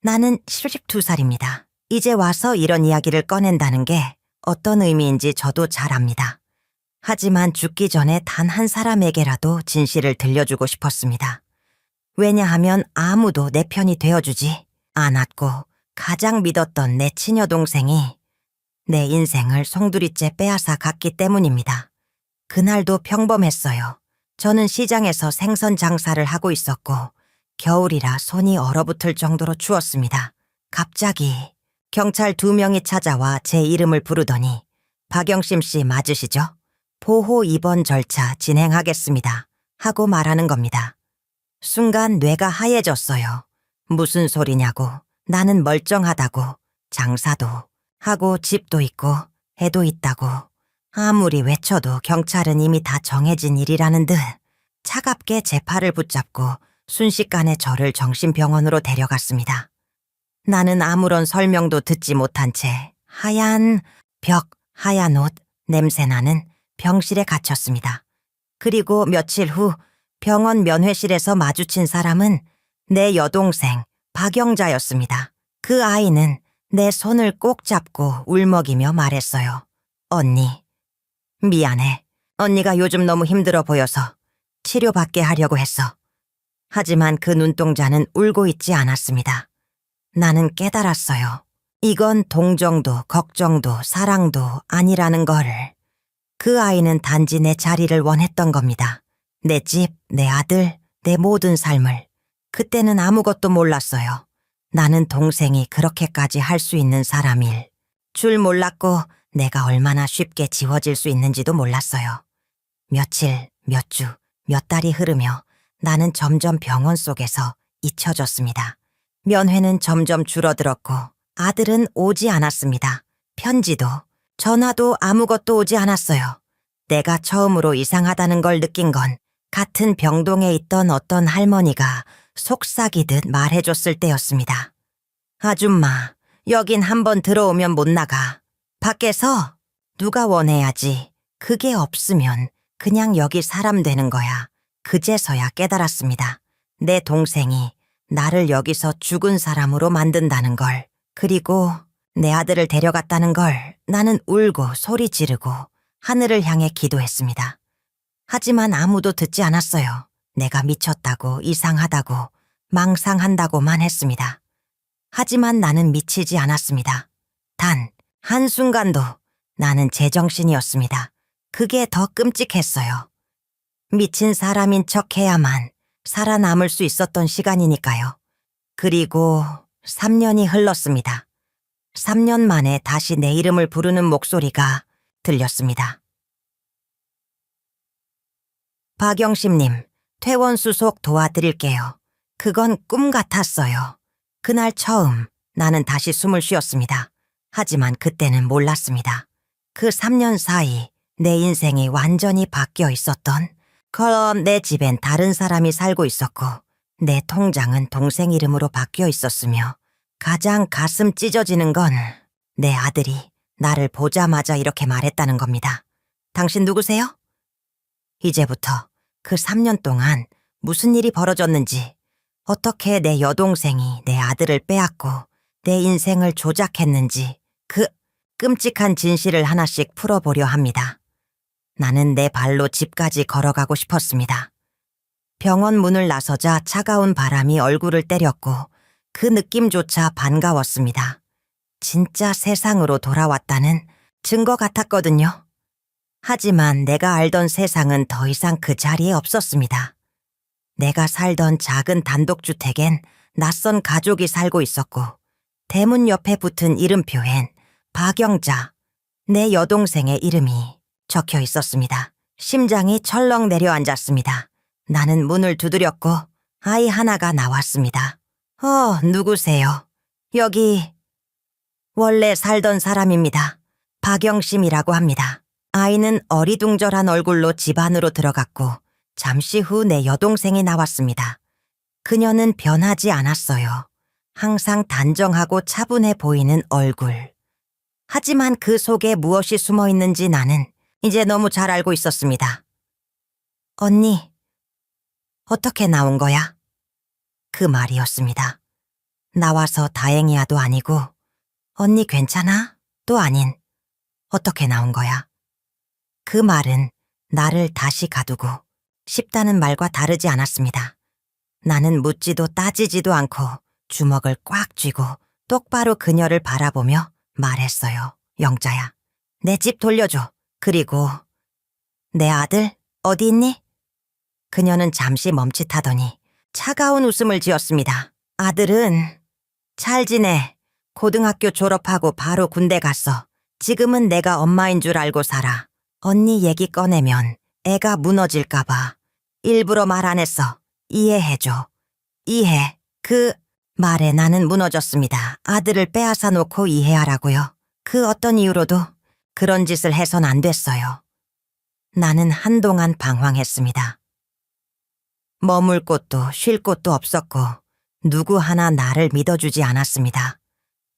나는 72살입니다. 이제 와서 이런 이야기를 꺼낸다는 게 어떤 의미인지 저도 잘 압니다. 하지만 죽기 전에 단 한 사람에게라도 진실을 들려주고 싶었습니다. 왜냐하면 아무도 내 편이 되어주지 않았고 가장 믿었던 내 친여 동생이 내 인생을 송두리째 빼앗아 갔기 때문입니다. 그날도 평범했어요. 저는 시장에서 생선 장사를 하고 있었고 겨울이라 손이 얼어붙을 정도로 추웠습니다. 갑자기 경찰 2명이 찾아와 제 이름을 부르더니 박영심 씨 맞으시죠? 보호 입원 절차 진행하겠습니다. 하고 말하는 겁니다. 순간 뇌가 하얘졌어요. 무슨 소리냐고. 나는 멀쩡하다고. 장사도 하고 집도 있고 애도 있다고. 아무리 외쳐도 경찰은 이미 다 정해진 일이라는 듯 차갑게 제 팔을 붙잡고 순식간에 저를 정신병원으로 데려갔습니다. 나는 아무런 설명도 듣지 못한 채 하얀 벽, 하얀 옷, 냄새나는 병실에 갇혔습니다. 그리고 며칠 후 병원 면회실에서 마주친 사람은 내 여동생 박영자였습니다. 그 아이는 내 손을 꼭 잡고 울먹이며 말했어요. 언니, 미안해. 언니가 요즘 너무 힘들어 보여서 치료받게 하려고 했어. 하지만 그 눈동자는 울고 있지 않았습니다. 나는 깨달았어요. 이건 동정도, 걱정도, 사랑도 아니라는 거를. 그 아이는 단지 내 자리를 원했던 겁니다. 내 집, 내 아들, 내 모든 삶을. 그때는 아무것도 몰랐어요. 나는 동생이 그렇게까지 할 수 있는 사람일 줄 몰랐고 내가 얼마나 쉽게 지워질 수 있는지도 몰랐어요. 며칠, 몇 주, 몇 달이 흐르며 나는 점점 병원 속에서 잊혀졌습니다. 면회는 점점 줄어들었고 아들은 오지 않았습니다. 편지도, 전화도 아무것도 오지 않았어요. 내가 처음으로 이상하다는 걸 느낀 건 같은 병동에 있던 어떤 할머니가 속삭이듯 말해줬을 때였습니다. 아줌마, 여긴 한번 들어오면 못 나가. 밖에서 누가 원해야지. 그게 없으면 그냥 여기 사람 되는 거야. 그제서야 깨달았습니다. 내 동생이 나를 여기서 죽은 사람으로 만든다는 걸. 그리고 내 아들을 데려갔다는 걸 나는 울고 소리 지르고 하늘을 향해 기도했습니다. 하지만 아무도 듣지 않았어요. 내가 미쳤다고, 이상하다고, 망상한다고만 했습니다. 하지만 나는 미치지 않았습니다. 단 한순간도 나는 제정신이었습니다. 그게 더 끔찍했어요. 미친 사람인 척해야만 살아남을 수 있었던 시간이니까요. 그리고 3년이 흘렀습니다. 3년 만에 다시 내 이름을 부르는 목소리가 들렸습니다. 박영심님, 퇴원 수속 도와드릴게요. 그건 꿈 같았어요. 그날 처음 나는 다시 숨을 쉬었습니다. 하지만 그때는 몰랐습니다. 그 3년 사이 내 인생이 완전히 바뀌어 있었던, 그럼 내 집엔 다른 사람이 살고 있었고 내 통장은 동생 이름으로 바뀌어 있었으며 가장 가슴 찢어지는 건 내 아들이 나를 보자마자 이렇게 말했다는 겁니다. 당신 누구세요? 이제부터 그 3년 동안 무슨 일이 벌어졌는지, 어떻게 내 여동생이 내 아들을 빼앗고 내 인생을 조작했는지 그 끔찍한 진실을 하나씩 풀어보려 합니다. 나는 내 발로 집까지 걸어가고 싶었습니다. 병원 문을 나서자 차가운 바람이 얼굴을 때렸고 그 느낌조차 반가웠습니다. 진짜 세상으로 돌아왔다는 증거 같았거든요. 하지만 내가 알던 세상은 더 이상 그 자리에 없었습니다. 내가 살던 작은 단독주택엔 낯선 가족이 살고 있었고 대문 옆에 붙은 이름표엔 박영자, 내 여동생의 이름이 적혀 있었습니다. 심장이 철렁 내려앉았습니다. 나는 문을 두드렸고 아이 하나가 나왔습니다. 누구세요? 여기 원래 살던 사람입니다. 박영심이라고 합니다. 아이는 어리둥절한 얼굴로 집 안으로 들어갔고 잠시 후 내 여동생이 나왔습니다. 그녀는 변하지 않았어요. 항상 단정하고 차분해 보이는 얼굴. 하지만 그 속에 무엇이 숨어 있는지 나는 이제 너무 잘 알고 있었습니다. 언니, 어떻게 나온 거야? 그 말이었습니다. 나와서 다행이야도 아니고 언니 괜찮아? 또 아닌 어떻게 나온 거야? 그 말은 나를 다시 가두고 싶다는 말과 다르지 않았습니다. 나는 묻지도 따지지도 않고 주먹을 꽉 쥐고 똑바로 그녀를 바라보며 말했어요. 영자야, 내 집 돌려줘. 그리고 내 아들 어디 있니? 그녀는 잠시 멈칫하더니 차가운 웃음을 지었습니다. 아들은 잘 지내. 고등학교 졸업하고 바로 군대 갔어. 지금은 내가 엄마인 줄 알고 살아. 언니 얘기 꺼내면 애가 무너질까봐 일부러 말 안 했어. 이해해줘. 이해. 그 말에 나는 무너졌습니다. 아들을 빼앗아 놓고 이해하라고요. 그 어떤 이유로도 그런 짓을 해선 안 됐어요. 나는 한동안 방황했습니다. 머물 곳도 쉴 곳도 없었고 누구 하나 나를 믿어주지 않았습니다.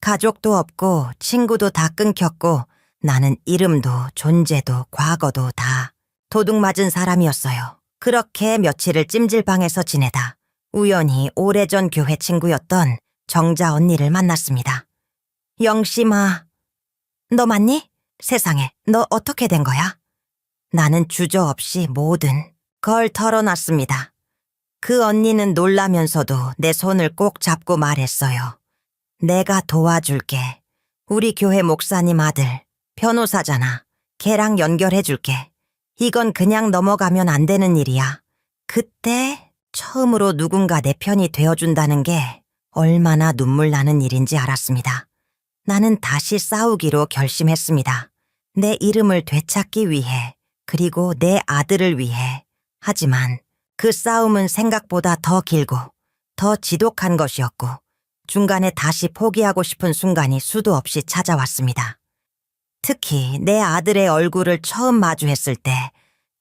가족도 없고 친구도 다 끊겼고 나는 이름도 존재도 과거도 다 도둑맞은 사람이었어요. 그렇게 며칠을 찜질방에서 지내다 우연히 오래전 교회 친구였던 정자 언니를 만났습니다. 영심아, 너 맞니? 세상에, 너 어떻게 된 거야? 나는 주저없이 모든 걸 털어놨습니다. 그 언니는 놀라면서도 내 손을 꼭 잡고 말했어요. 내가 도와줄게. 우리 교회 목사님 아들, 변호사잖아. 걔랑 연결해줄게. 이건 그냥 넘어가면 안 되는 일이야. 그때 처음으로 누군가 내 편이 되어준다는 게 얼마나 눈물 나는 일인지 알았습니다. 나는 다시 싸우기로 결심했습니다. 내 이름을 되찾기 위해, 그리고 내 아들을 위해. 하지만 그 싸움은 생각보다 더 길고 더 지독한 것이었고 중간에 다시 포기하고 싶은 순간이 수도 없이 찾아왔습니다. 특히 내 아들의 얼굴을 처음 마주했을 때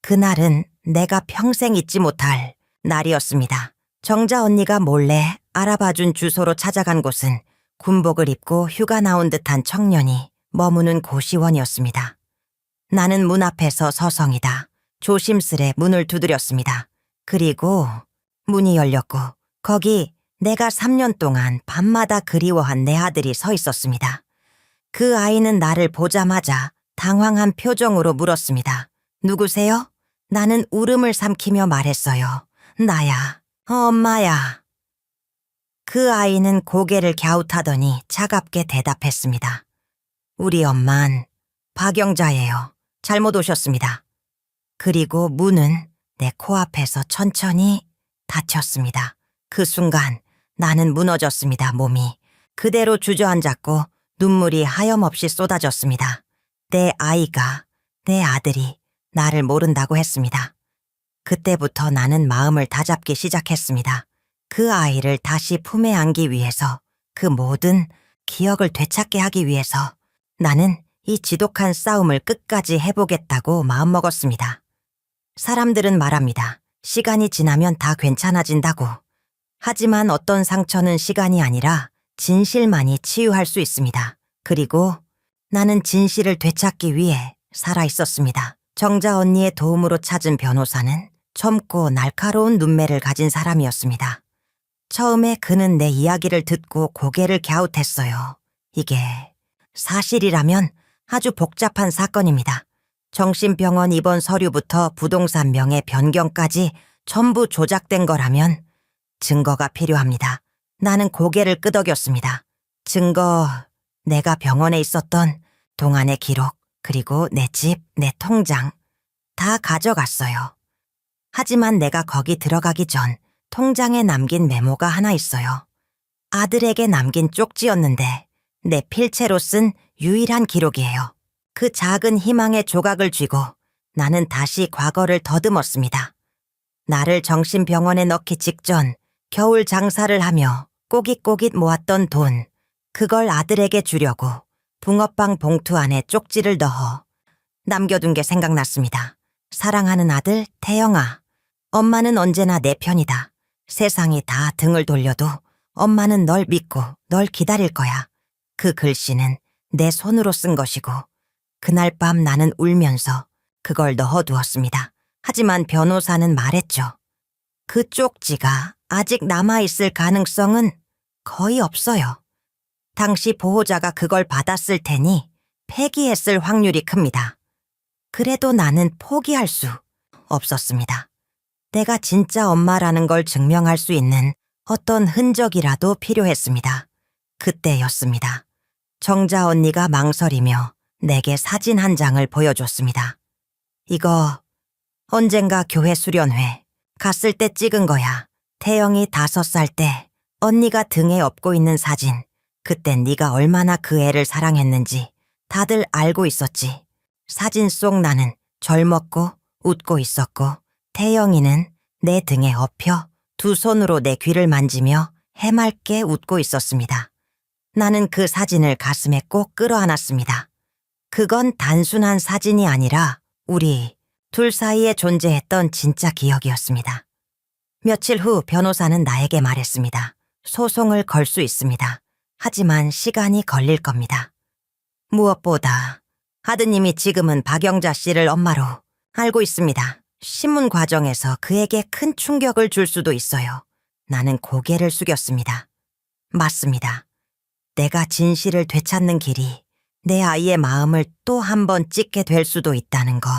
그날은 내가 평생 잊지 못할 날이었습니다. 정자 언니가 몰래 알아봐준 주소로 찾아간 곳은 군복을 입고 휴가 나온 듯한 청년이 머무는 고시원이었습니다. 나는 문 앞에서 서성이다 조심스레 문을 두드렸습니다. 그리고 문이 열렸고 거기 내가 3년 동안 밤마다 그리워한 내 아들이 서 있었습니다. 그 아이는 나를 보자마자 당황한 표정으로 물었습니다. 누구세요? 나는 울음을 삼키며 말했어요. 나야. 엄마야. 그 아이는 고개를 갸웃하더니 차갑게 대답했습니다. 우리 엄만 박영자예요. 잘못 오셨습니다. 그리고 문은 내 코앞에서 천천히 닫혔습니다. 그 순간 나는 무너졌습니다. 몸이 그대로 주저앉았고 눈물이 하염없이 쏟아졌습니다. 내 아이가, 내 아들이 나를 모른다고 했습니다. 그때부터 나는 마음을 다잡기 시작했습니다. 그 아이를 다시 품에 안기 위해서, 그 모든 기억을 되찾게 하기 위해서 나는 이 지독한 싸움을 끝까지 해보겠다고 마음먹었습니다. 사람들은 말합니다. 시간이 지나면 다 괜찮아진다고. 하지만 어떤 상처는 시간이 아니라 진실만이 치유할 수 있습니다. 그리고 나는 진실을 되찾기 위해 살아있었습니다. 정자 언니의 도움으로 찾은 변호사는 젊고 날카로운 눈매를 가진 사람이었습니다. 처음에 그는 내 이야기를 듣고 고개를 갸웃했어요. 이게 사실이라면 아주 복잡한 사건입니다. 정신병원 입원 서류부터 부동산 명의 변경까지 전부 조작된 거라면 증거가 필요합니다. 나는 고개를 끄덕였습니다. 증거, 내가 병원에 있었던 동안의 기록, 그리고 내 집, 내 통장 다 가져갔어요. 하지만 내가 거기 들어가기 전 통장에 남긴 메모가 하나 있어요. 아들에게 남긴 쪽지였는데 내 필체로 쓴 유일한 기록이에요. 그 작은 희망의 조각을 쥐고 나는 다시 과거를 더듬었습니다. 나를 정신병원에 넣기 직전 겨울 장사를 하며 꼬깃꼬깃 모았던 돈, 그걸 아들에게 주려고 붕어빵 봉투 안에 쪽지를 넣어 남겨둔 게 생각났습니다. 사랑하는 아들 태영아, 엄마는 언제나 내 편이다. 세상이 다 등을 돌려도 엄마는 널 믿고 널 기다릴 거야. 그 글씨는 내 손으로 쓴 것이고 그날 밤 나는 울면서 그걸 넣어두었습니다. 하지만 변호사는 말했죠. 그 쪽지가 아직 남아있을 가능성은 거의 없어요. 당시 보호자가 그걸 받았을 테니 폐기했을 확률이 큽니다. 그래도 나는 포기할 수 없었습니다. 내가 진짜 엄마라는 걸 증명할 수 있는 어떤 흔적이라도 필요했습니다. 그때였습니다. 정자 언니가 망설이며 내게 사진 한 장을 보여줬습니다. 이거 언젠가 교회 수련회 갔을 때 찍은 거야. 태영이 5살 때 언니가 등에 업고 있는 사진. 그땐 네가 얼마나 그 애를 사랑했는지 다들 알고 있었지. 사진 속 나는 젊었고 웃고 있었고 태영이는 내 등에 엎여 두 손으로 내 귀를 만지며 해맑게 웃고 있었습니다. 나는 그 사진을 가슴에 꼭 끌어안았습니다. 그건 단순한 사진이 아니라 우리 둘 사이에 존재했던 진짜 기억이었습니다. 며칠 후 변호사는 나에게 말했습니다. 소송을 걸 수 있습니다. 하지만 시간이 걸릴 겁니다. 무엇보다 아드님이 지금은 박영자 씨를 엄마로 알고 있습니다. 신문 과정에서 그에게 큰 충격을 줄 수도 있어요. 나는 고개를 숙였습니다. 맞습니다. 내가 진실을 되찾는 길이 내 아이의 마음을 또 한 번 찢게 될 수도 있다는 것.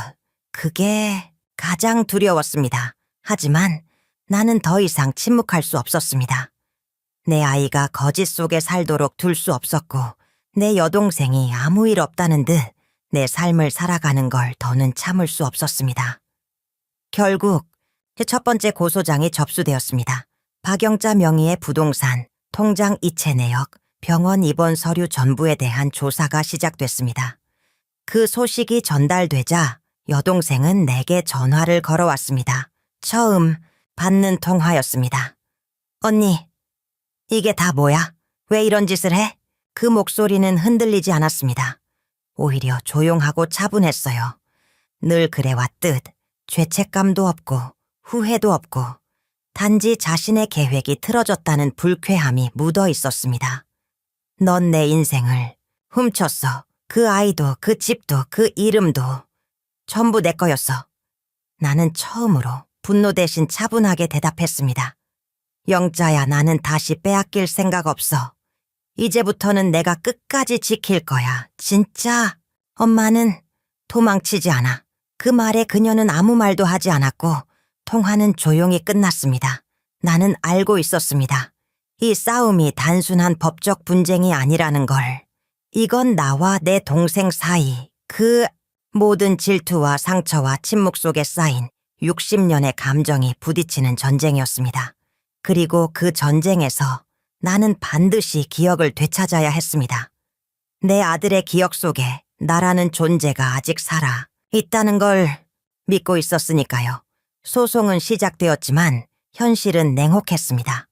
그게 가장 두려웠습니다. 하지만 나는 더 이상 침묵할 수 없었습니다. 내 아이가 거짓 속에 살도록 둘 수 없었고 내 여동생이 아무 일 없다는 듯 내 삶을 살아가는 걸 더는 참을 수 없었습니다. 결국 첫 번째 고소장이 접수되었습니다. 박영자 명의의 부동산, 통장 이체 내역, 병원 입원 서류 전부에 대한 조사가 시작됐습니다. 그 소식이 전달되자 여동생은 내게 전화를 걸어왔습니다. 처음 받는 통화였습니다. 언니, 이게 다 뭐야? 왜 이런 짓을 해? 그 목소리는 흔들리지 않았습니다. 오히려 조용하고 차분했어요. 늘 그래왔듯 죄책감도 없고 후회도 없고 단지 자신의 계획이 틀어졌다는 불쾌함이 묻어 있었습니다. 넌 내 인생을 훔쳤어. 그 아이도 그 집도 그 이름도 전부 내 거였어. 나는 처음으로 분노 대신 차분하게 대답했습니다. 영자야, 나는 다시 빼앗길 생각 없어. 이제부터는 내가 끝까지 지킬 거야. 진짜. 엄마는 도망치지 않아. 그 말에 그녀는 아무 말도 하지 않았고 통화는 조용히 끝났습니다. 나는 알고 있었습니다. 이 싸움이 단순한 법적 분쟁이 아니라는 걸. 이건 나와 내 동생 사이 그 모든 질투와 상처와 침묵 속에 쌓인 60년의 감정이 부딪히는 전쟁이었습니다. 그리고 그 전쟁에서 나는 반드시 기억을 되찾아야 했습니다. 내 아들의 기억 속에 나라는 존재가 아직 살아 있다는 걸 믿고 있었으니까요. 소송은 시작되었지만 현실은 냉혹했습니다.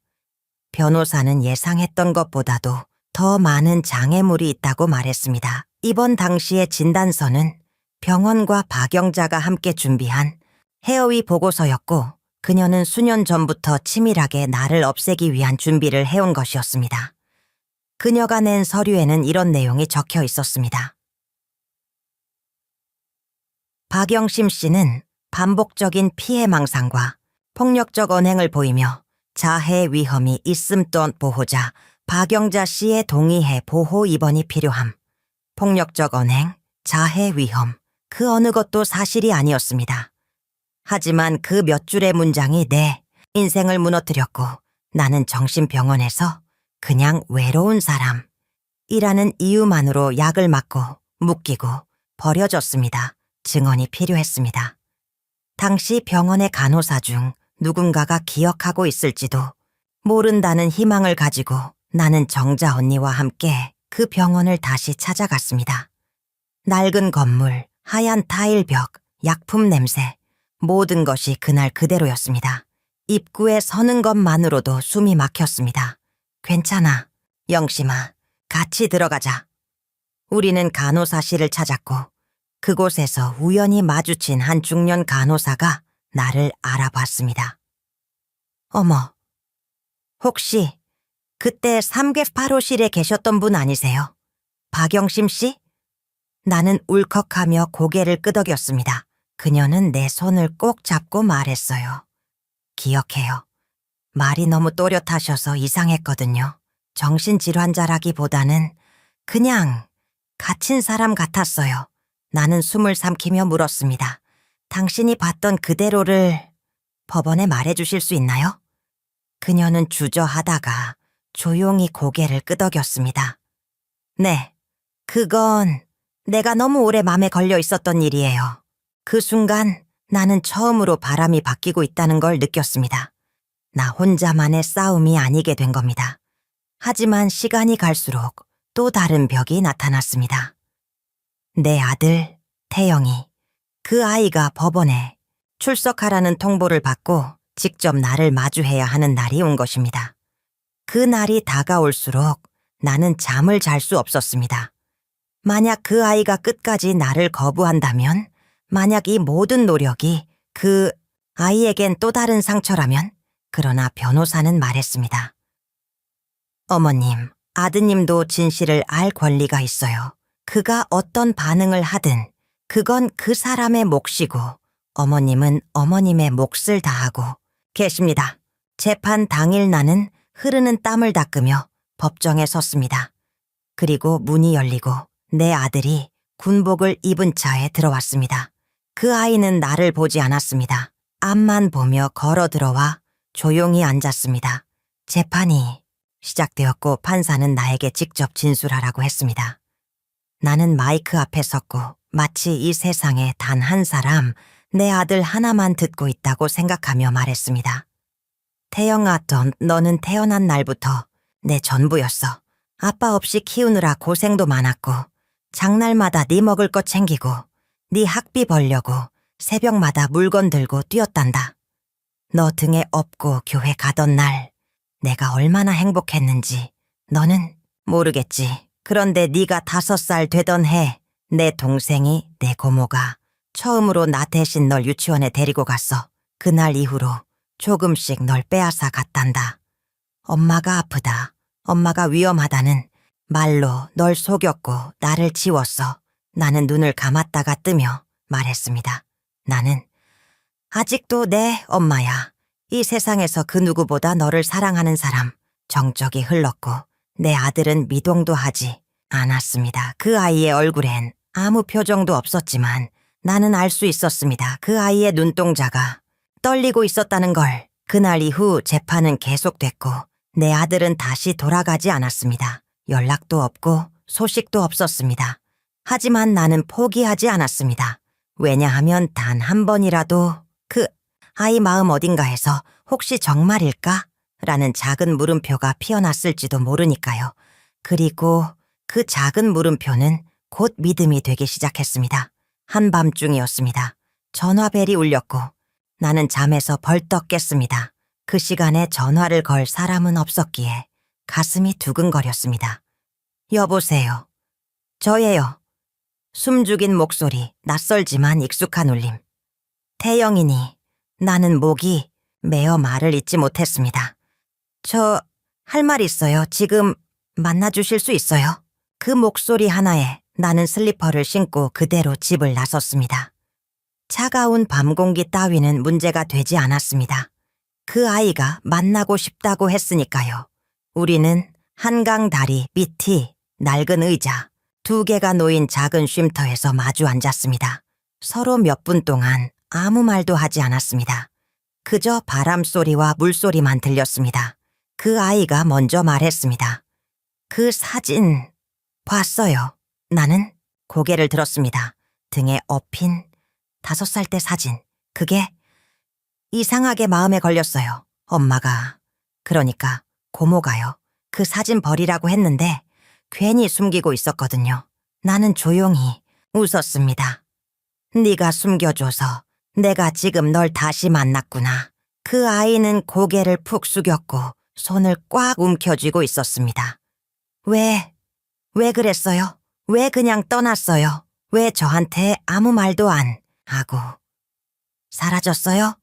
변호사는 예상했던 것보다도 더 많은 장애물이 있다고 말했습니다. 입원 당시의 진단서는 병원과 박영자가 함께 준비한 해어위 보고서였고 그녀는 수년 전부터 치밀하게 나를 없애기 위한 준비를 해온 것이었습니다. 그녀가 낸 서류에는 이런 내용이 적혀 있었습니다. 박영심 씨는 반복적인 피해망상과 폭력적 언행을 보이며 자해 위험이 있음던 보호자 박영자 씨의 동의해 보호 입원이 필요함. 폭력적 언행, 자해 위험, 그 어느 것도 사실이 아니었습니다. 하지만 그 몇 줄의 문장이 내 인생을 무너뜨렸고 나는 정신병원에서 그냥 외로운 사람이라는 이유만으로 약을 맞고 묶이고 버려졌습니다. 증언이 필요했습니다. 당시 병원의 간호사 중 누군가가 기억하고 있을지도 모른다는 희망을 가지고 나는 정자 언니와 함께 그 병원을 다시 찾아갔습니다. 낡은 건물, 하얀 타일벽, 약품 냄새, 모든 것이 그날 그대로였습니다. 입구에 서는 것만으로도 숨이 막혔습니다. 괜찮아, 영심아. 같이 들어가자. 우리는 간호사실을 찾았고 그곳에서 우연히 마주친 한 중년 간호사가 나를 알아봤습니다. 어머, 혹시 그때 3개8호실에 계셨던 분 아니세요? 박영심 씨? 나는 울컥하며 고개를 끄덕였습니다. 그녀는 내 손을 꼭 잡고 말했어요. 기억해요. 말이 너무 또렷하셔서 이상했거든요. 정신질환자라기보다는 그냥 갇힌 사람 같았어요. 나는 숨을 삼키며 물었습니다. 당신이 봤던 그대로를 법원에 말해주실 수 있나요? 그녀는 주저하다가 조용히 고개를 끄덕였습니다. 네, 그건 내가 너무 오래 맘에 걸려 있었던 일이에요. 그 순간 나는 처음으로 바람이 바뀌고 있다는 걸 느꼈습니다. 나 혼자만의 싸움이 아니게 된 겁니다. 하지만 시간이 갈수록 또 다른 벽이 나타났습니다. 내 아들, 태영이. 그 아이가 법원에 출석하라는 통보를 받고 직접 나를 마주해야 하는 날이 온 것입니다. 그 날이 다가올수록 나는 잠을 잘 수 없었습니다. 만약 그 아이가 끝까지 나를 거부한다면, 만약 이 모든 노력이 그 아이에겐 또 다른 상처라면, 그러나 변호사는 말했습니다. 어머님, 아드님도 진실을 알 권리가 있어요. 그가 어떤 반응을 하든 그건 그 사람의 몫이고 어머님은 어머님의 몫을 다하고 계십니다. 재판 당일 나는 흐르는 땀을 닦으며 법정에 섰습니다. 그리고 문이 열리고 내 아들이 군복을 입은 차에 들어왔습니다. 그 아이는 나를 보지 않았습니다. 앞만 보며 걸어 들어와 조용히 앉았습니다. 재판이 시작되었고 판사는 나에게 직접 진술하라고 했습니다. 나는 마이크 앞에 섰고 마치 이 세상에 단 한 사람, 내 아들 하나만 듣고 있다고 생각하며 말했습니다. 태영아, 너는 태어난 날부터 내 전부였어. 아빠 없이 키우느라 고생도 많았고 장날마다 네 먹을 거 챙기고 네 학비 벌려고 새벽마다 물건 들고 뛰었단다. 너 등에 업고 교회 가던 날 내가 얼마나 행복했는지 너는 모르겠지. 그런데 네가 5살 되던 해 내 동생이, 내 고모가 처음으로 나 대신 널 유치원에 데리고 갔어. 그날 이후로 조금씩 널 빼앗아 갔단다. 엄마가 아프다, 엄마가 위험하다는 말로 널 속였고 나를 지웠어. 나는 눈을 감았다가 뜨며 말했습니다. 나는 아직도 내 엄마야. 이 세상에서 그 누구보다 너를 사랑하는 사람. 정적이 흘렀고 내 아들은 미동도 하지 않았습니다. 그 아이의 얼굴엔 아무 표정도 없었지만 나는 알 수 있었습니다. 그 아이의 눈동자가 떨리고 있었다는 걸. 그날 이후 재판은 계속됐고 내 아들은 다시 돌아가지 않았습니다. 연락도 없고 소식도 없었습니다. 하지만 나는 포기하지 않았습니다. 왜냐하면 단 한 번이라도 그 아이 마음 어딘가에서 혹시 정말일까? 라는 작은 물음표가 피어났을지도 모르니까요. 그리고 그 작은 물음표는 곧 믿음이 되기 시작했습니다. 한밤중이었습니다. 전화벨이 울렸고 나는 잠에서 벌떡 깼습니다. 그 시간에 전화를 걸 사람은 없었기에 가슴이 두근거렸습니다. 여보세요. 저예요. 숨죽인 목소리, 낯설지만 익숙한 울림. 태영이니. 나는 목이 메어 말을 잇지 못했습니다. 저 할 말 있어요. 지금 만나주실 수 있어요? 그 목소리 하나에 나는 슬리퍼를 신고 그대로 집을 나섰습니다. 차가운 밤 공기 따위는 문제가 되지 않았습니다. 그 아이가 만나고 싶다고 했으니까요. 우리는 한강 다리 밑이 낡은 의자 2개가 놓인 작은 쉼터에서 마주 앉았습니다. 서로 몇 분 동안 아무 말도 하지 않았습니다. 그저 바람소리와 물소리만 들렸습니다. 그 아이가 먼저 말했습니다. 그 사진 봤어요. 나는 고개를 들었습니다. 등에 업힌 5살 때 사진. 그게 이상하게 마음에 걸렸어요. 엄마가, 그러니까 고모가요. 그 사진 버리라고 했는데 괜히 숨기고 있었거든요. 나는 조용히 웃었습니다. 네가 숨겨줘서 내가 지금 널 다시 만났구나. 그 아이는 고개를 푹 숙였고 손을 꽉 움켜쥐고 있었습니다. 왜 그랬어요? 왜 그냥 떠났어요? 왜 저한테 아무 말도 안 하고 사라졌어요?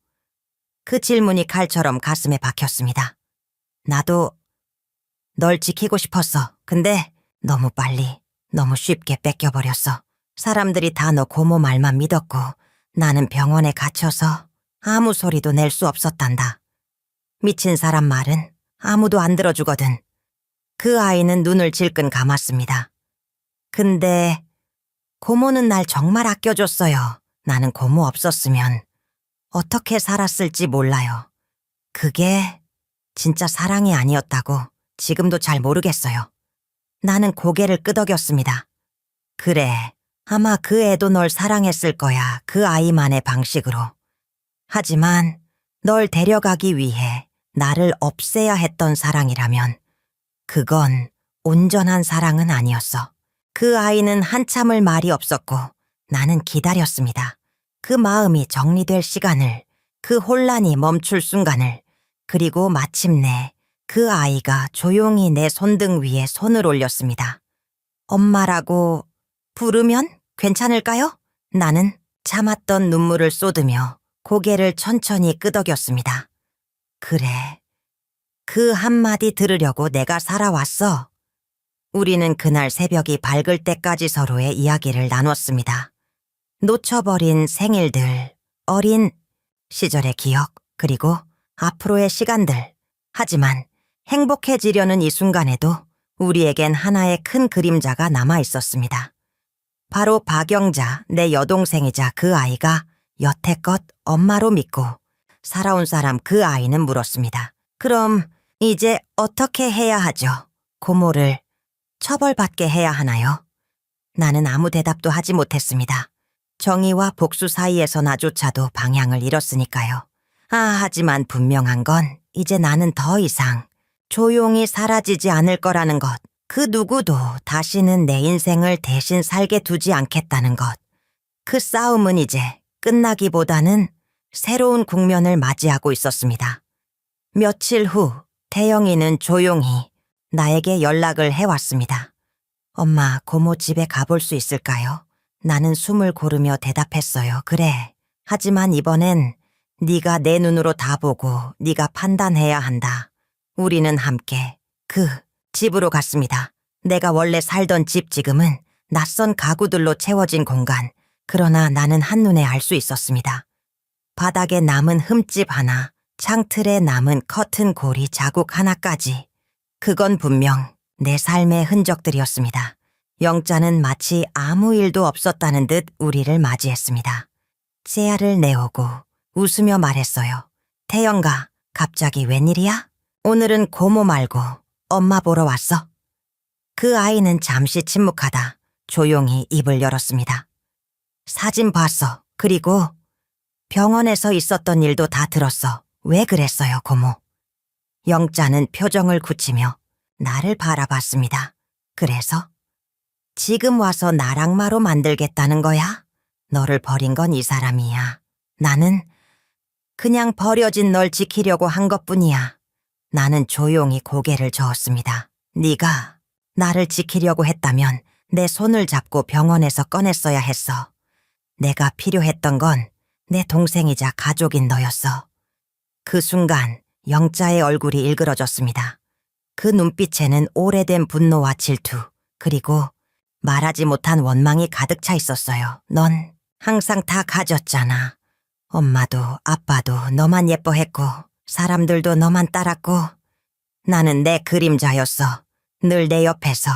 그 질문이 칼처럼 가슴에 박혔습니다. 나도 널 지키고 싶었어. 근데 너무 빨리, 너무 쉽게 뺏겨버렸어. 사람들이 다 너 고모 말만 믿었고 나는 병원에 갇혀서 아무 소리도 낼 수 없었단다. 미친 사람 말은 아무도 안 들어주거든. 그 아이는 눈을 질끈 감았습니다. 근데 고모는 날 정말 아껴줬어요. 나는 고모 없었으면 어떻게 살았을지 몰라요. 그게 진짜 사랑이 아니었다고 지금도 잘 모르겠어요. 나는 고개를 끄덕였습니다. 그래, 아마 그 애도 널 사랑했을 거야. 그 아이만의 방식으로. 하지만 널 데려가기 위해 나를 없애야 했던 사랑이라면 그건 온전한 사랑은 아니었어. 그 아이는 한참을 말이 없었고 나는 기다렸습니다. 그 마음이 정리될 시간을, 그 혼란이 멈출 순간을, 그리고 마침내 그 아이가 조용히 내 손등 위에 손을 올렸습니다. 엄마라고 부르면 괜찮을까요? 나는 참았던 눈물을 쏟으며 고개를 천천히 끄덕였습니다. 그래, 그 한마디 들으려고 내가 살아왔어. 우리는 그날 새벽이 밝을 때까지 서로의 이야기를 나눴습니다. 놓쳐버린 생일들, 어린 시절의 기억, 그리고 앞으로의 시간들. 하지만 행복해지려는 이 순간에도 우리에겐 하나의 큰 그림자가 남아 있었습니다. 바로 박영자, 내 여동생이자 그 아이가 여태껏 엄마로 믿고 살아온 사람. 그 아이는 물었습니다. 그럼 이제 어떻게 해야 하죠? 고모를 처벌받게 해야 하나요? 나는 아무 대답도 하지 못했습니다. 정의와 복수 사이에서 나조차도 방향을 잃었으니까요. 하지만 분명한 건 이제 나는 더 이상 조용히 사라지지 않을 거라는 것. 그 누구도 다시는 내 인생을 대신 살게 두지 않겠다는 것. 그 싸움은 이제 끝나기보다는 새로운 국면을 맞이하고 있었습니다. 며칠 후 태영이는 조용히 나에게 연락을 해왔습니다. 엄마, 고모 집에 가볼 수 있을까요? 나는 숨을 고르며 대답했어요. 그래. 하지만 이번엔 네가 내 눈으로 다 보고 네가 판단해야 한다. 우리는 함께 그 집으로 갔습니다. 내가 원래 살던 집, 지금은 낯선 가구들로 채워진 공간. 그러나 나는 한눈에 알 수 있었습니다. 바닥에 남은 흠집 하나, 창틀에 남은 커튼 고리 자국 하나까지. 그건 분명 내 삶의 흔적들이었습니다. 영자는 마치 아무 일도 없었다는 듯 우리를 맞이했습니다. 씨알을 내오고 웃으며 말했어요. 태영가, 갑자기 웬일이야? 오늘은 고모 말고 엄마 보러 왔어? 그 아이는 잠시 침묵하다 조용히 입을 열었습니다. 사진 봤어. 그리고 병원에서 있었던 일도 다 들었어. 왜 그랬어요, 고모? 영자는 표정을 굳히며 나를 바라봤습니다. 그래서? 지금 와서 나랑 마로 만들겠다는 거야? 너를 버린 건 이 사람이야. 나는 그냥 버려진 널 지키려고 한 것뿐이야. 나는 조용히 고개를 저었습니다. 네가 나를 지키려고 했다면 내 손을 잡고 병원에서 꺼냈어야 했어. 내가 필요했던 건 내 동생이자 가족인 너였어. 그 순간 영자의 얼굴이 일그러졌습니다. 그 눈빛에는 오래된 분노와 질투, 그리고 말하지 못한 원망이 가득 차 있었어요. 넌 항상 다 가졌잖아. 엄마도 아빠도 너만 예뻐했고 사람들도 너만 따랐고 나는 내 그림자였어. 늘 내 옆에서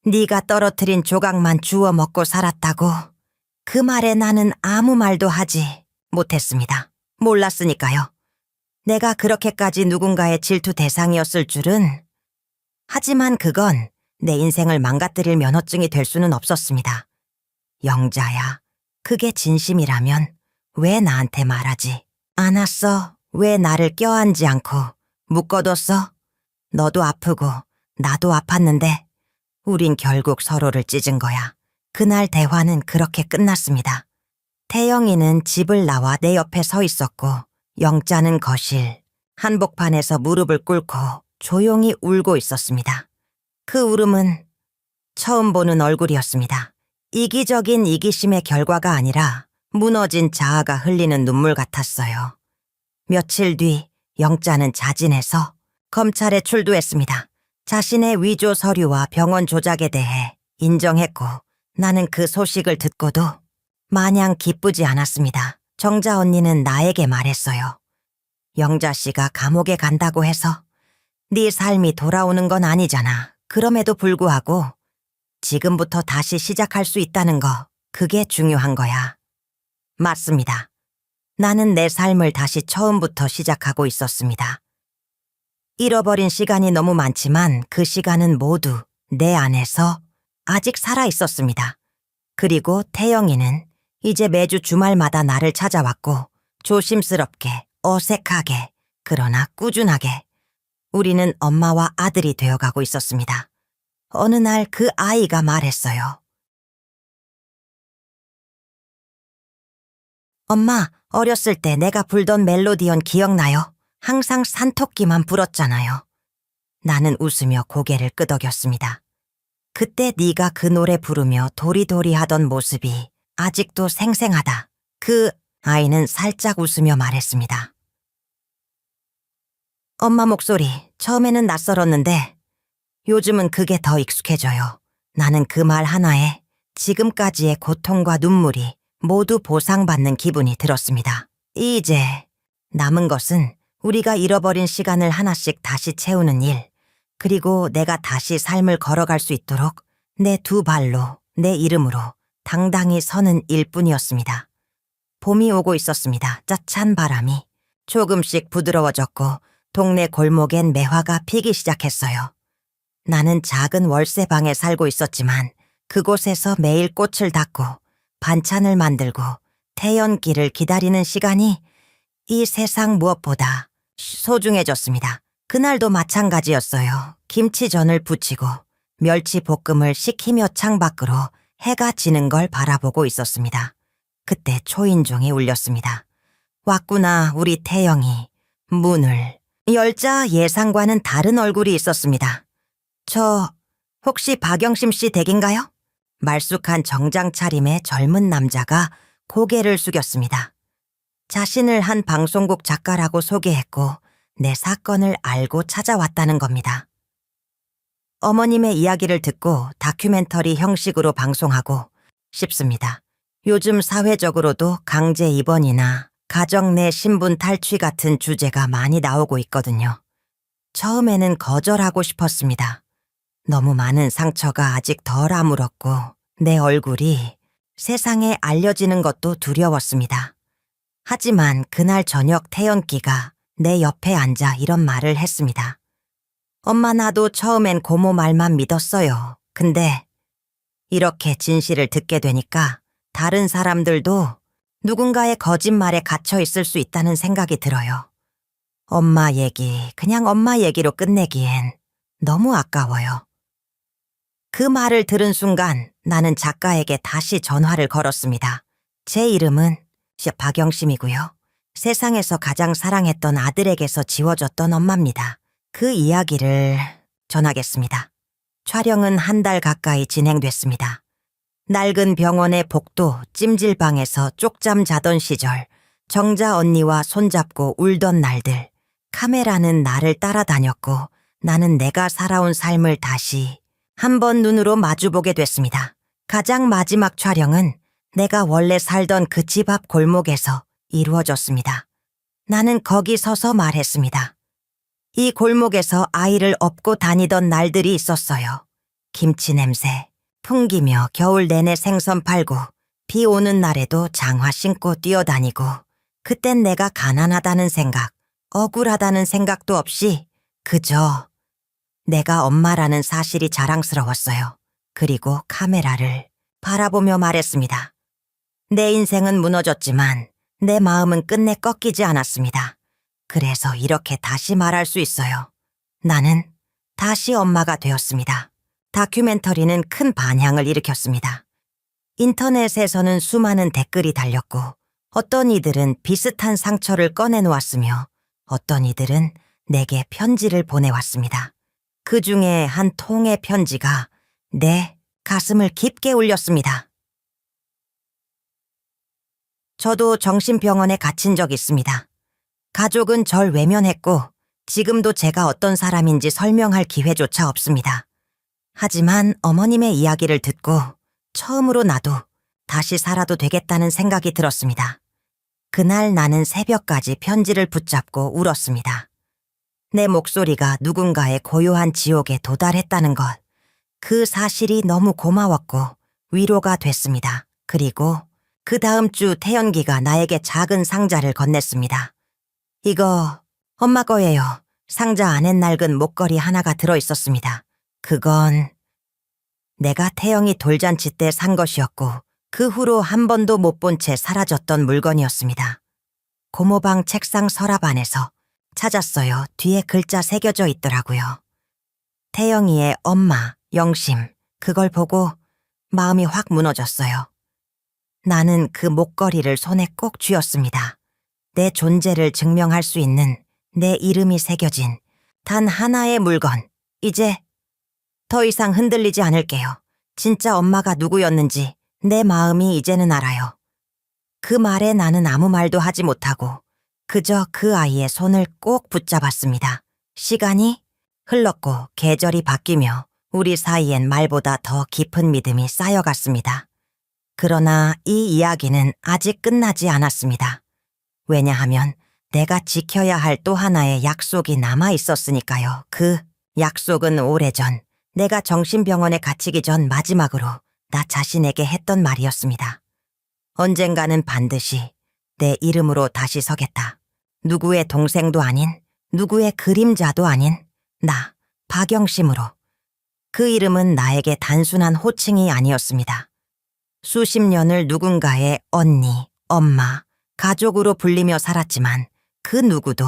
네가 떨어뜨린 조각만 주워 먹고 살았다고. 그 말에 나는 아무 말도 하지 못했습니다. 몰랐으니까요. 내가 그렇게까지 누군가의 질투 대상이었을 줄은. 하지만 그건 내 인생을 망가뜨릴 면허증이 될 수는 없었습니다. 영자야, 그게 진심이라면 왜 나한테 말하지 않았어? 왜 나를 껴안지 않고 묶어뒀어? 너도 아프고 나도 아팠는데 우린 결국 서로를 찢은 거야. 그날 대화는 그렇게 끝났습니다. 태영이는 집을 나와 내 옆에 서 있었고 영자는 거실 한복판에서 무릎을 꿇고 조용히 울고 있었습니다. 그 울음은 처음 보는 얼굴이었습니다. 이기적인 이기심의 결과가 아니라 무너진 자아가 흘리는 눈물 같았어요. 며칠 뒤 영자는 자진해서 검찰에 출두했습니다. 자신의 위조 서류와 병원 조작에 대해 인정했고 나는 그 소식을 듣고도 마냥 기쁘지 않았습니다. 정자 언니는 나에게 말했어요. 영자 씨가 감옥에 간다고 해서 네 삶이 돌아오는 건 아니잖아. 그럼에도 불구하고 지금부터 다시 시작할 수 있다는 거, 그게 중요한 거야. 맞습니다. 나는 내 삶을 다시 처음부터 시작하고 있었습니다. 잃어버린 시간이 너무 많지만 그 시간은 모두 내 안에서 아직 살아 있었습니다. 그리고 태영이는 이제 매주 주말마다 나를 찾아왔고 조심스럽게, 어색하게, 그러나 꾸준하게 우리는 엄마와 아들이 되어가고 있었습니다. 어느 날 그 아이가 말했어요. 엄마, 어렸을 때 내가 불던 멜로디언 기억나요? 항상 산토끼만 불었잖아요. 나는 웃으며 고개를 끄덕였습니다. 그때 네가 그 노래 부르며 도리도리 하던 모습이 아직도 생생하다. 그 아이는 살짝 웃으며 말했습니다. 엄마 목소리 처음에는 낯설었는데 요즘은 그게 더 익숙해져요. 나는 그 말 하나에 지금까지의 고통과 눈물이 모두 보상받는 기분이 들었습니다. 이제 남은 것은 우리가 잃어버린 시간을 하나씩 다시 채우는 일, 그리고 내가 다시 삶을 걸어갈 수 있도록 내 두 발로, 내 이름으로 당당히 서는 일뿐이었습니다. 봄이 오고 있었습니다. 짜찬 바람이 조금씩 부드러워졌고 동네 골목엔 매화가 피기 시작했어요. 나는 작은 월세방에 살고 있었지만 그곳에서 매일 꽃을 닦고 반찬을 만들고 태연기를 기다리는 시간이 이 세상 무엇보다 소중해졌습니다. 그날도 마찬가지였어요. 김치전을 부치고 멸치 볶음을 식히며 창밖으로 해가 지는 걸 바라보고 있었습니다. 그때 초인종이 울렸습니다. 왔구나, 우리 태영이. 문을 열자 예상과는 다른 얼굴이 있었습니다. 저 혹시 박영심 씨 댁인가요? 말쑥한 정장 차림의 젊은 남자가 고개를 숙였습니다. 자신을 한 방송국 작가라고 소개했고 내 사건을 알고 찾아왔다는 겁니다. 어머님의 이야기를 듣고 다큐멘터리 형식으로 방송하고 싶습니다. 요즘 사회적으로도 강제 입원이나 가정 내 신분 탈취 같은 주제가 많이 나오고 있거든요. 처음에는 거절하고 싶었습니다. 너무 많은 상처가 아직 덜 아물었고 내 얼굴이 세상에 알려지는 것도 두려웠습니다. 하지만 그날 저녁 태연기가 내 옆에 앉아 이런 말을 했습니다. 엄마, 나도 처음엔 고모 말만 믿었어요. 근데 이렇게 진실을 듣게 되니까 다른 사람들도 누군가의 거짓말에 갇혀 있을 수 있다는 생각이 들어요. 엄마 얘기, 그냥 엄마 얘기로 끝내기엔 너무 아까워요. 그 말을 들은 순간 나는 작가에게 다시 전화를 걸었습니다. 제 이름은 박영심이고요. 세상에서 가장 사랑했던 아들에게서 지워졌던 엄마입니다. 그 이야기를 전하겠습니다. 촬영은 한 달 가까이 진행됐습니다. 낡은 병원의 복도 찜질방에서 쪽잠 자던 시절, 정자 언니와 손잡고 울던 날들, 카메라는 나를 따라다녔고 나는 내가 살아온 삶을 다시 한 번 눈으로 마주보게 됐습니다. 가장 마지막 촬영은 내가 원래 살던 그 집 앞 골목에서 이루어졌습니다. 나는 거기 서서 말했습니다. 이 골목에서 아이를 업고 다니던 날들이 있었어요. 김치 냄새, 풍기며 겨울 내내 생선 팔고 비 오는 날에도 장화 신고 뛰어다니고 그땐 내가 가난하다는 생각, 억울하다는 생각도 없이 그저 내가 엄마라는 사실이 자랑스러웠어요. 그리고 카메라를 바라보며 말했습니다. 내 인생은 무너졌지만 내 마음은 끝내 꺾이지 않았습니다. 그래서 이렇게 다시 말할 수 있어요. 나는 다시 엄마가 되었습니다. 다큐멘터리는 큰 반향을 일으켰습니다. 인터넷에서는 수많은 댓글이 달렸고 어떤 이들은 비슷한 상처를 꺼내놓았으며 어떤 이들은 내게 편지를 보내왔습니다. 그 중에 한 통의 편지가 내 가슴을 깊게 울렸습니다. 저도 정신병원에 갇힌 적 있습니다. 가족은 절 외면했고 지금도 제가 어떤 사람인지 설명할 기회조차 없습니다. 하지만 어머님의 이야기를 듣고 처음으로 나도 다시 살아도 되겠다는 생각이 들었습니다. 그날 나는 새벽까지 편지를 붙잡고 울었습니다. 내 목소리가 누군가의 고요한 지옥에 도달했다는 것. 그 사실이 너무 고마웠고 위로가 됐습니다. 그리고 그 다음 주 태연기가 나에게 작은 상자를 건넸습니다. 이거 엄마 거예요. 상자 안에 낡은 목걸이 하나가 들어있었습니다. 그건 내가 태영이 돌잔치 때 산 것이었고 그 후로 한 번도 못 본 채 사라졌던 물건이었습니다. 고모방 책상 서랍 안에서 찾았어요. 뒤에 글자 새겨져 있더라고요. 태영이의 엄마, 영심. 그걸 보고 마음이 확 무너졌어요. 나는 그 목걸이를 손에 꼭 쥐었습니다. 내 존재를 증명할 수 있는 내 이름이 새겨진 단 하나의 물건. 이제 더 이상 흔들리지 않을게요. 진짜 엄마가 누구였는지 내 마음이 이제는 알아요. 그 말에 나는 아무 말도 하지 못하고 그저 그 아이의 손을 꼭 붙잡았습니다. 시간이 흘렀고 계절이 바뀌며 우리 사이엔 말보다 더 깊은 믿음이 쌓여갔습니다. 그러나 이 이야기는 아직 끝나지 않았습니다. 왜냐하면 내가 지켜야 할 또 하나의 약속이 남아 있었으니까요. 그 약속은 오래전 내가 정신병원에 갇히기 전 마지막으로 나 자신에게 했던 말이었습니다. 언젠가는 반드시 내 이름으로 다시 서겠다. 누구의 동생도 아닌, 누구의 그림자도 아닌 나, 박영심으로. 그 이름은 나에게 단순한 호칭이 아니었습니다. 수십 년을 누군가의 언니, 엄마, 가족으로 불리며 살았지만 그 누구도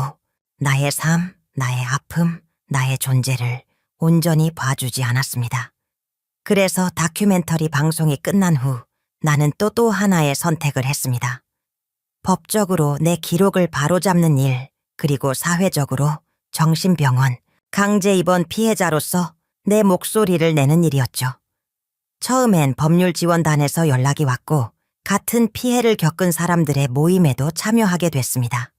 나의 삶, 나의 아픔, 나의 존재를 온전히 봐주지 않았습니다. 그래서 다큐멘터리 방송이 끝난 후 나는 또 하나의 선택을 했습니다. 법적으로 내 기록을 바로잡는 일, 그리고 사회적으로 정신병원, 강제 입원 피해자로서 내 목소리를 내는 일이었죠. 처음엔 법률지원단에서 연락이 왔고 같은 피해를 겪은 사람들의 모임에도 참여하게 됐습니다.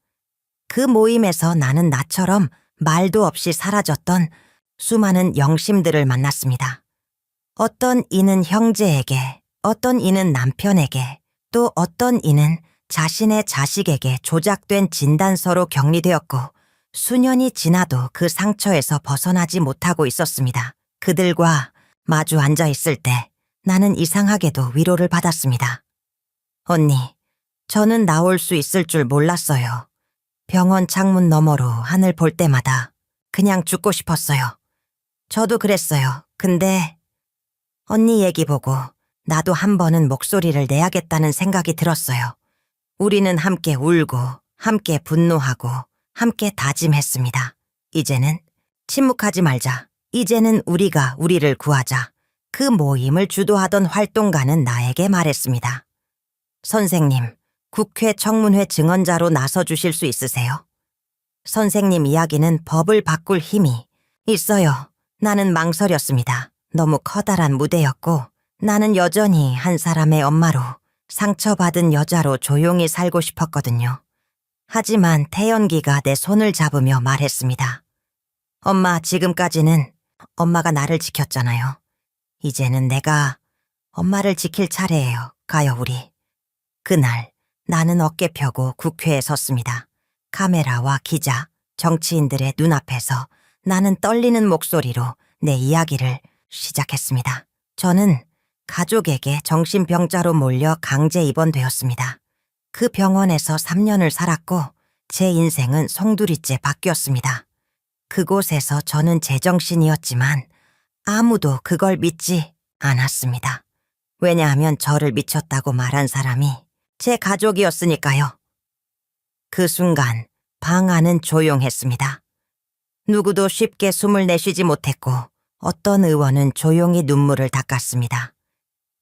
그 모임에서 나는 나처럼 말도 없이 사라졌던 수많은 영심들을 만났습니다. 어떤 이는 형제에게, 어떤 이는 남편에게, 또 어떤 이는 자신의 자식에게 조작된 진단서로 격리되었고 수년이 지나도 그 상처에서 벗어나지 못하고 있었습니다. 그들과 마주 앉아 있을 때 나는 이상하게도 위로를 받았습니다. 언니, 저는 나올 수 있을 줄 몰랐어요. 병원 창문 너머로 하늘 볼 때마다 그냥 죽고 싶었어요. 저도 그랬어요. 근데 언니 얘기 보고 나도 한 번은 목소리를 내야겠다는 생각이 들었어요. 우리는 함께 울고, 함께 분노하고, 함께 다짐했습니다. 이제는 침묵하지 말자. 이제는 우리가 우리를 구하자. 그 모임을 주도하던 활동가는 나에게 말했습니다. 선생님, 국회 청문회 증언자로 나서주실 수 있으세요? 선생님 이야기는 법을 바꿀 힘이 있어요. 나는 망설였습니다. 너무 커다란 무대였고 나는 여전히 한 사람의 엄마로, 상처받은 여자로 조용히 살고 싶었거든요. 하지만 태연기가 내 손을 잡으며 말했습니다. 엄마, 지금까지는 엄마가 나를 지켰잖아요. 이제는 내가 엄마를 지킬 차례예요. 가요, 우리. 그날 나는 어깨 펴고 국회에 섰습니다. 카메라와 기자, 정치인들의 눈앞에서 나는 떨리는 목소리로 내 이야기를 시작했습니다. 저는 가족에게 정신병자로 몰려 강제 입원되었습니다. 그 병원에서 3년을 살았고 제 인생은 송두리째 바뀌었습니다. 그곳에서 저는 제정신이었지만 아무도 그걸 믿지 않았습니다. 왜냐하면 저를 미쳤다고 말한 사람이 제 가족이었으니까요. 그 순간 방 안은 조용했습니다. 누구도 쉽게 숨을 내쉬지 못했고 어떤 의원은 조용히 눈물을 닦았습니다.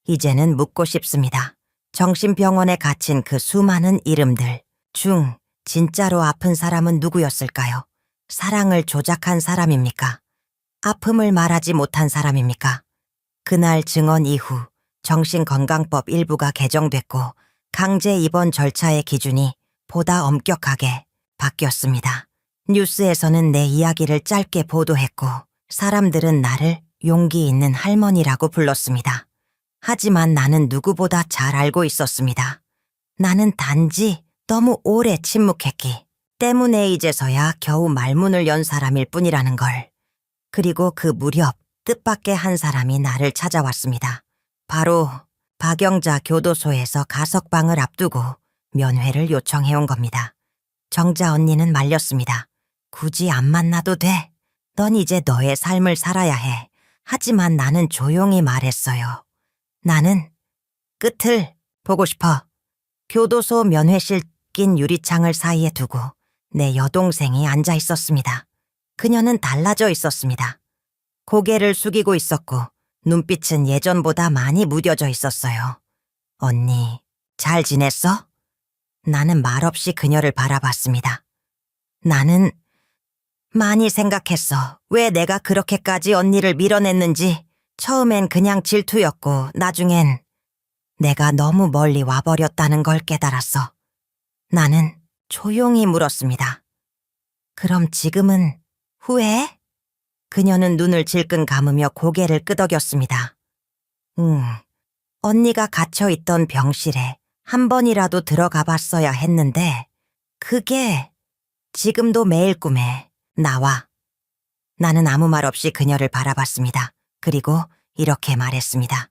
이제는 묻고 싶습니다. 정신병원에 갇힌 그 수많은 이름들 중 진짜로 아픈 사람은 누구였을까요? 사랑을 조작한 사람입니까? 아픔을 말하지 못한 사람입니까? 그날 증언 이후 정신건강법 일부가 개정됐고 강제 입원 절차의 기준이 보다 엄격하게 바뀌었습니다. 뉴스에서는 내 이야기를 짧게 보도했고 사람들은 나를 용기 있는 할머니라고 불렀습니다. 하지만 나는 누구보다 잘 알고 있었습니다. 나는 단지 너무 오래 침묵했기 때문에 이제서야 겨우 말문을 연 사람일 뿐이라는 걸. 그리고 그 무렵 뜻밖의 한 사람이 나를 찾아왔습니다. 바로 박영자 교도소에서 가석방을 앞두고 면회를 요청해온 겁니다. 정자 언니는 말렸습니다. 굳이 안 만나도 돼. 넌 이제 너의 삶을 살아야 해. 하지만 나는 조용히 말했어요. 나는 끝을 보고 싶어. 교도소 면회실 낀 유리창을 사이에 두고 내 여동생이 앉아 있었습니다. 그녀는 달라져 있었습니다. 고개를 숙이고 있었고 눈빛은 예전보다 많이 무뎌져 있었어요. 언니, 잘 지냈어? 나는 말없이 그녀를 바라봤습니다. 나는 많이 생각했어. 왜 내가 그렇게까지 언니를 밀어냈는지. 처음엔 그냥 질투였고 나중엔 내가 너무 멀리 와버렸다는 걸 깨달았어. 나는 조용히 물었습니다. 그럼 지금은 후회해? 그녀는 눈을 질끈 감으며 고개를 끄덕였습니다. 언니가 갇혀있던 병실에 한 번이라도 들어가 봤어야 했는데 그게 지금도 매일 꿈에 나와. 나는 아무 말 없이 그녀를 바라봤습니다. 그리고 이렇게 말했습니다.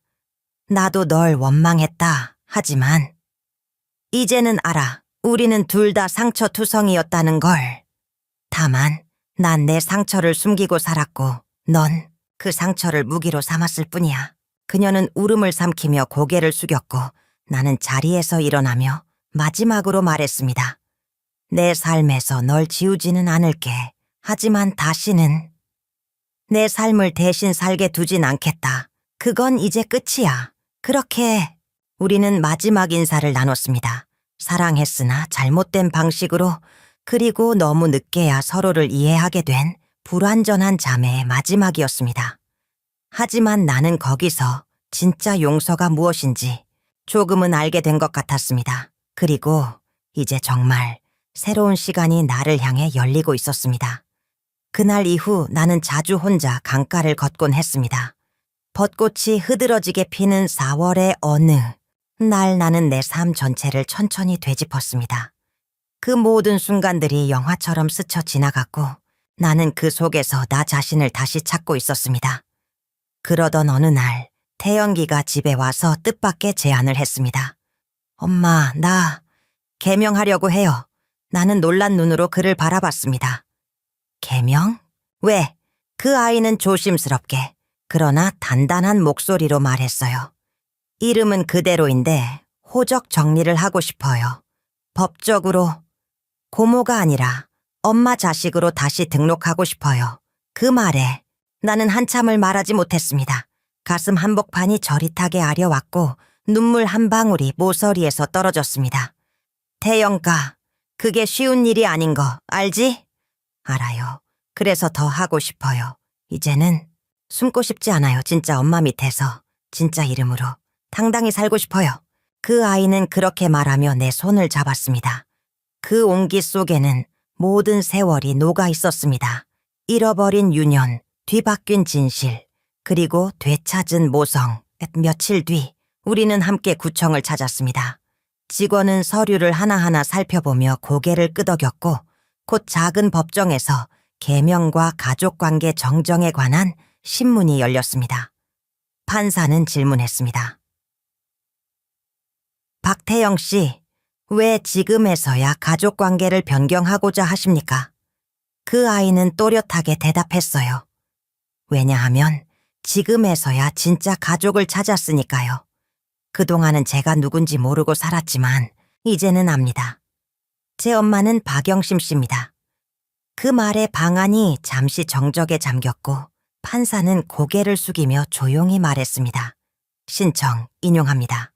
나도 널 원망했다. 하지만 이제는 알아. 우리는 둘 다 상처투성이었다는 걸. 다만 난 내 상처를 숨기고 살았고 넌 그 상처를 무기로 삼았을 뿐이야. 그녀는 울음을 삼키며 고개를 숙였고 나는 자리에서 일어나며 마지막으로 말했습니다. 내 삶에서 널 지우지는 않을게. 하지만 다시는 내 삶을 대신 살게 두진 않겠다. 그건 이제 끝이야. 그렇게 우리는 마지막 인사를 나눴습니다. 사랑했으나 잘못된 방식으로, 그리고 너무 늦게야 서로를 이해하게 된 불완전한 자매의 마지막이었습니다. 하지만 나는 거기서 진짜 용서가 무엇인지 조금은 알게 된 것 같았습니다. 그리고 이제 정말 새로운 시간이 나를 향해 열리고 있었습니다. 그날 이후 나는 자주 혼자 강가를 걷곤 했습니다. 벚꽃이 흐드러지게 피는 4월의 어느 날 나는 내 삶 전체를 천천히 되짚었습니다. 그 모든 순간들이 영화처럼 스쳐 지나갔고 나는 그 속에서 나 자신을 다시 찾고 있었습니다. 그러던 어느 날 태연기가 집에 와서 뜻밖의 제안을 했습니다. 엄마, 나 개명하려고 해요. 나는 놀란 눈으로 그를 바라봤습니다. 개명? 왜? 그 아이는 조심스럽게 그러나 단단한 목소리로 말했어요. 이름은 그대로인데 호적 정리를 하고 싶어요. 법적으로 고모가 아니라 엄마 자식으로 다시 등록하고 싶어요. 그 말에 나는 한참을 말하지 못했습니다. 가슴 한복판이 저릿하게 아려왔고 눈물 한 방울이 모서리에서 떨어졌습니다. 태영가, 그게 쉬운 일이 아닌 거 알지? 알아요. 그래서 더 하고 싶어요. 이제는 숨고 싶지 않아요. 진짜 엄마 밑에서 진짜 이름으로 당당히 살고 싶어요. 그 아이는 그렇게 말하며 내 손을 잡았습니다. 그 온기 속에는 모든 세월이 녹아 있었습니다. 잃어버린 유년, 뒤바뀐 진실, 그리고 되찾은 모성. 며칠 뒤 우리는 함께 구청을 찾았습니다. 직원은 서류를 하나하나 살펴보며 고개를 끄덕였고 곧 작은 법정에서 계명과 가족관계 정정에 관한 신문이 열렸습니다. 판사는 질문했습니다. 박태영 씨, 왜 지금에서야 가족관계를 변경하고자 하십니까? 그 아이는 또렷하게 대답했어요. 왜냐하면 지금에서야 진짜 가족을 찾았으니까요. 그동안은 제가 누군지 모르고 살았지만 이제는 압니다. 제 엄마는 박영심 씨입니다. 그 말에 방안이 잠시 정적에 잠겼고 판사는 고개를 숙이며 조용히 말했습니다. 신청 인용합니다.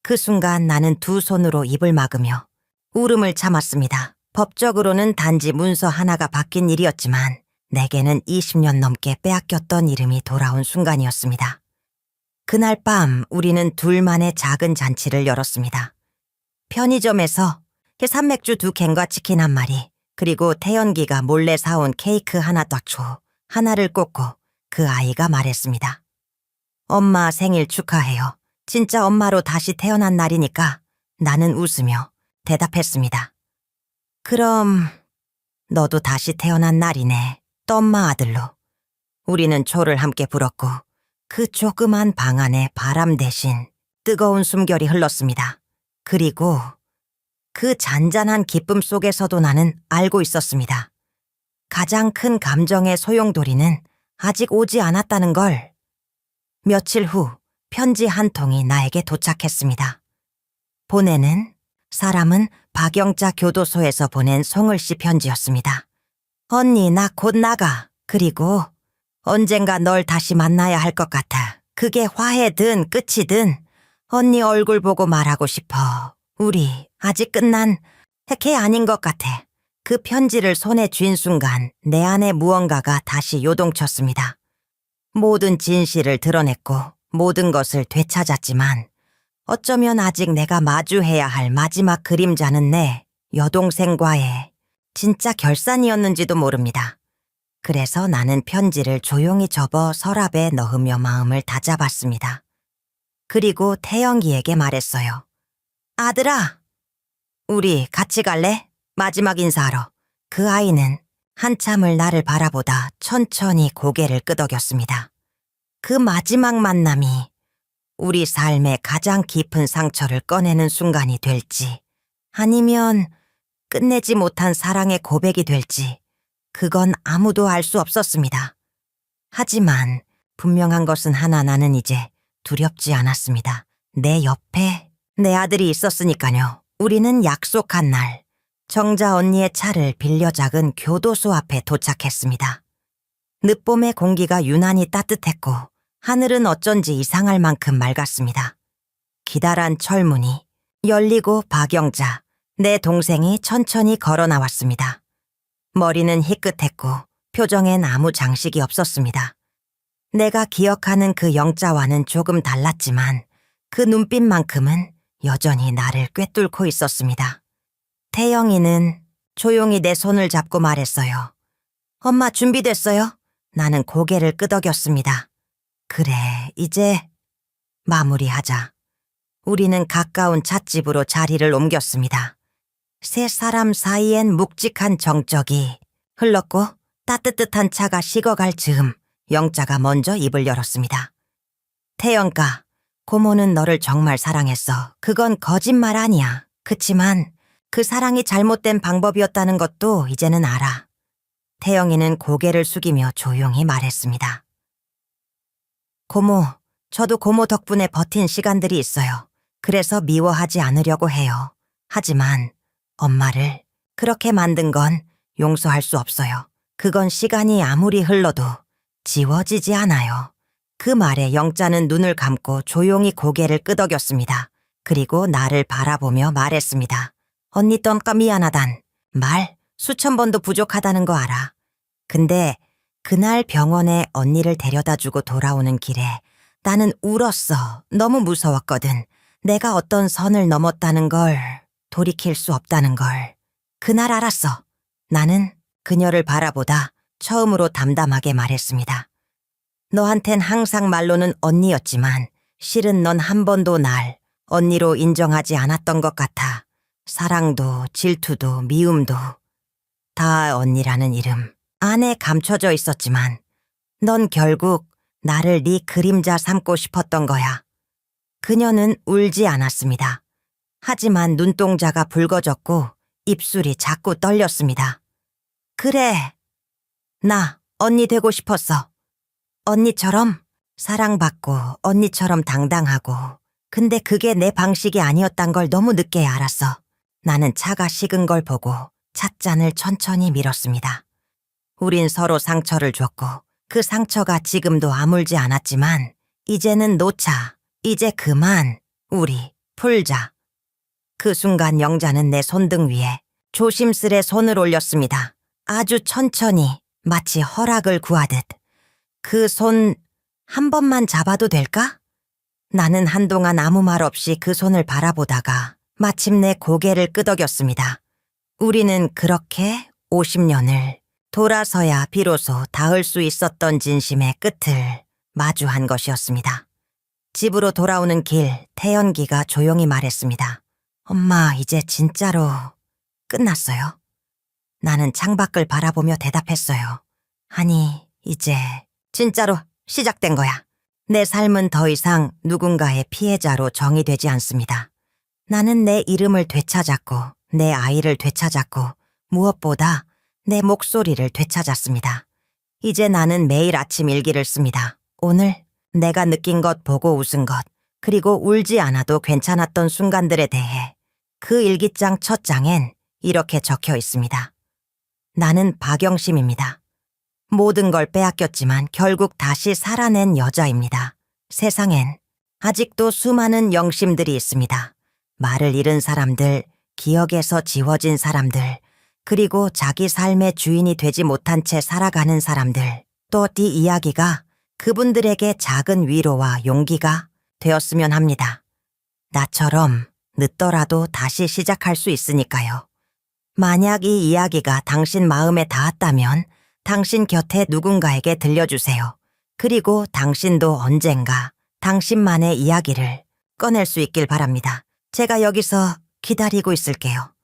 그 순간 나는 두 손으로 입을 막으며 울음을 참았습니다. 법적으로는 단지 문서 하나가 바뀐 일이었지만 내게는 20년 넘게 빼앗겼던 이름이 돌아온 순간이었습니다. 그날 밤 우리는 둘만의 작은 잔치를 열었습니다. 편의점에서 해산맥주 2캔과 치킨 1마리, 그리고 태연기가 몰래 사온 케이크 하나 딱 줘. 하나를 꽂고 그 아이가 말했습니다. 엄마 생일 축하해요. 진짜 엄마로 다시 태어난 날이니까. 나는 웃으며 대답했습니다. 그럼 너도 다시 태어난 날이네. 똠마 아들로. 우리는 초를 함께 불었고 그 조그만 방 안에 바람 대신 뜨거운 숨결이 흘렀습니다. 그리고 그 잔잔한 기쁨 속에서도 나는 알고 있었습니다. 가장 큰 감정의 소용돌이는 아직 오지 않았다는 걸. 며칠 후 편지 한 통이 나에게 도착했습니다. 보내는 사람은 박영자 교도소에서 보낸 송을씨 편지였습니다. 언니, 나 곧 나가. 그리고 언젠가 널 다시 만나야 할 것 같아. 그게 화해든 끝이든 언니 얼굴 보고 말하고 싶어. 우리 아직 끝난 게 아닌 것 같아. 그 편지를 손에 쥔 순간 내 안에 무언가가 다시 요동쳤습니다. 모든 진실을 드러냈고 모든 것을 되찾았지만 어쩌면 아직 내가 마주해야 할 마지막 그림자는 내 여동생과의 진짜 결산이었는지도 모릅니다. 그래서 나는 편지를 조용히 접어 서랍에 넣으며 마음을 다잡았습니다. 그리고 태영이에게 말했어요. 아들아, 우리 같이 갈래? 마지막 인사하러. 그 아이는 한참을 나를 바라보다 천천히 고개를 끄덕였습니다. 그 마지막 만남이 우리 삶의 가장 깊은 상처를 꺼내는 순간이 될지 아니면 끝내지 못한 사랑의 고백이 될지 그건 아무도 알 수 없었습니다. 하지만 분명한 것은 하나, 나는 이제 두렵지 않았습니다. 내 옆에 내 아들이 있었으니까요. 우리는 약속한 날 정자 언니의 차를 빌려 작은 교도소 앞에 도착했습니다. 늦봄의 공기가 유난히 따뜻했고 하늘은 어쩐지 이상할 만큼 맑았습니다. 기다란 철문이 열리고 박영자, 내 동생이 천천히 걸어 나왔습니다. 머리는 희끗했고 표정엔 아무 장식이 없었습니다. 내가 기억하는 그 영자와는 조금 달랐지만 그 눈빛만큼은 여전히 나를 꿰뚫고 있었습니다. 태영이는 조용히 내 손을 잡고 말했어요. 엄마 준비됐어요? 나는 고개를 끄덕였습니다. 그래, 이제 마무리하자. 우리는 가까운 찻집으로 자리를 옮겼습니다. 세 사람 사이엔 묵직한 정적이 흘렀고 따뜻한 차가 식어갈 즈음 영자가 먼저 입을 열었습니다. 태영가, 고모는 너를 정말 사랑했어. 그건 거짓말 아니야. 그치만 그 사랑이 잘못된 방법이었다는 것도 이제는 알아. 태영이는 고개를 숙이며 조용히 말했습니다. 고모, 저도 고모 덕분에 버틴 시간들이 있어요. 그래서 미워하지 않으려고 해요. 하지만 엄마를 그렇게 만든 건 용서할 수 없어요. 그건 시간이 아무리 흘러도 지워지지 않아요. 그 말에 영자는 눈을 감고 조용히 고개를 끄덕였습니다. 그리고 나를 바라보며 말했습니다. 언니 떤까 미안하단 말 수천 번도 부족하다는 거 알아. 근데 그날 병원에 언니를 데려다주고 돌아오는 길에 나는 울었어. 너무 무서웠거든. 내가 어떤 선을 넘었다는 걸, 돌이킬 수 없다는 걸. 그날 알았어. 나는 그녀를 바라보다 처음으로 담담하게 말했습니다. 너한텐 항상 말로는 언니였지만 실은 넌 한 번도 날 언니로 인정하지 않았던 것 같아. 사랑도 질투도 미움도 다 언니라는 이름 안에 감춰져 있었지만 넌 결국 나를 네 그림자 삼고 싶었던 거야. 그녀는 울지 않았습니다. 하지만 눈동자가 붉어졌고 입술이 자꾸 떨렸습니다. 그래, 나 언니 되고 싶었어. 언니처럼 사랑받고 언니처럼 당당하고. 근데 그게 내 방식이 아니었단 걸 너무 늦게 알았어. 나는 차가 식은 걸 보고 찻잔을 천천히 밀었습니다. 우린 서로 상처를 줬고 그 상처가 지금도 아물지 않았지만 이제는 놓자. 이제 그만. 우리 풀자. 그 순간 영자는 내 손등 위에 조심스레 손을 올렸습니다. 아주 천천히 마치 허락을 구하듯. 그 손 한 번만 잡아도 될까? 나는 한동안 아무 말 없이 그 손을 바라보다가 마침내 고개를 끄덕였습니다. 우리는 그렇게 50년을 돌아서야 비로소 닿을 수 있었던 진심의 끝을 마주한 것이었습니다. 집으로 돌아오는 길, 태연기가 조용히 말했습니다. 엄마, 이제 진짜로 끝났어요. 나는 창밖을 바라보며 대답했어요. 아니, 이제 진짜로 시작된 거야. 내 삶은 더 이상 누군가의 피해자로 정의되지 않습니다. 나는 내 이름을 되찾았고, 내 아이를 되찾았고, 무엇보다 내 목소리를 되찾았습니다. 이제 나는 매일 아침 일기를 씁니다. 오늘 내가 느낀 것, 보고 웃은 것, 그리고 울지 않아도 괜찮았던 순간들에 대해 그 일기장 첫 장엔 이렇게 적혀 있습니다. 나는 박영심입니다. 모든 걸 빼앗겼지만 결국 다시 살아낸 여자입니다. 세상엔 아직도 수많은 영심들이 있습니다. 말을 잃은 사람들, 기억에서 지워진 사람들, 그리고 자기 삶의 주인이 되지 못한 채 살아가는 사람들, 또 이 이야기가 그분들에게 작은 위로와 용기가 되었으면 합니다. 나처럼 늦더라도 다시 시작할 수 있으니까요. 만약 이 이야기가 당신 마음에 닿았다면 당신 곁에 누군가에게 들려주세요. 그리고 당신도 언젠가 당신만의 이야기를 꺼낼 수 있길 바랍니다. 제가 여기서 기다리고 있을게요.